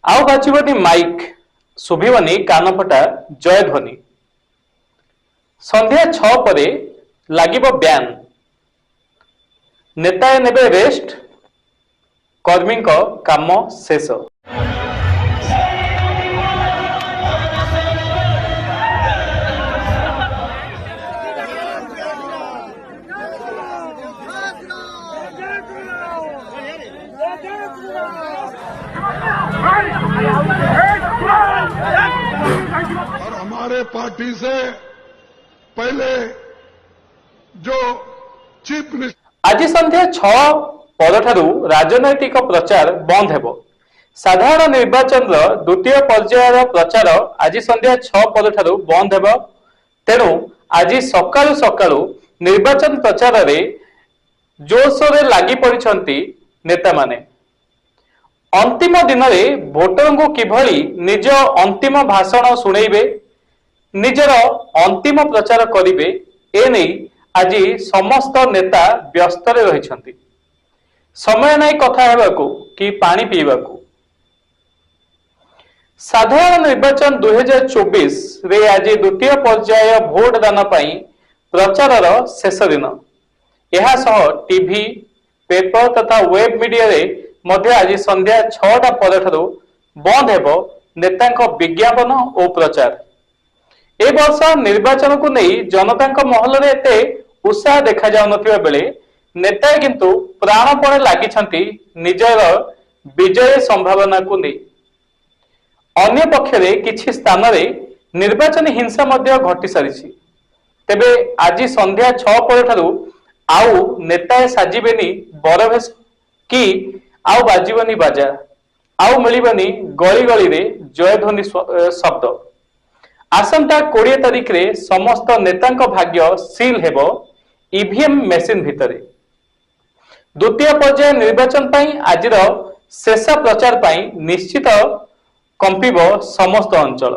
आउ बाजिबनी माइक शुभिबनी कानफटा जय ध्वनि संध्या 6 परे लागिबो ब्यान नेताए नेबे रेस्ट कर्मी काम शेष। और हमारे पार्टी से पहले जो चीफ मिनिस्टर आज संध्या 6 पदठारु राजनैतिक प्रचार बंद हेबो। साधारण निर्वाचन द्वितीय पर्यायर प्रचार आज संध्या 6 पदठारु बंद हेबो। तेणु आज सकाळु सकाळु निर्वाचन प्रचार रे जोरसोर लागि पड़िछंती नेता माने। अंतिम दिन में भोटर को किभली निज अंतिम भाषण शुणेबे निजर अंतिम प्रचार करिवे एने आज समस्त नेता व्यस्त रहिछंती। समय नहीं कथा हेबाकू कि पानी पीबाकू। साधारण निर्वाचन 2024 रे आज द्वितीय पर्याय भोट दान पई प्रचारर शेष दिन। यह सह टीवी पेपर तथा वेब मीडिया रे मध्य आज संध्या 6टा पदठारु बंद हेबो नेतांक विज्ञापन और प्रचार। ए वर्ष निर्वाचन को नहीं जनता महल रे एते उत्साह देखा जाउ नथिबा बेले नेता किंतु प्राणपणे लागिछंती निजर विजय संभावना को नहीं। अन्य पक्षरे किछि स्थान रे निर्वाचन हिंसा मध्य घटी सारिछि। तेबे आज संध्या 6 पदठारु आउ नेताए साजिबेनी बरभेस कि आउ बाजिबनी बाजा आउ मिलिबनी गली गली रे जय ध्वनि शब्द। आसंता 20 तारिख रे समस्त नेतांक भाग्य सील हेबो ईवीएम मेसिन भितरे। द्वितीय पर्याय निर्वाचन पई आजिर शेष प्रचार पई निश्चित कंपिबो समस्त अंचल।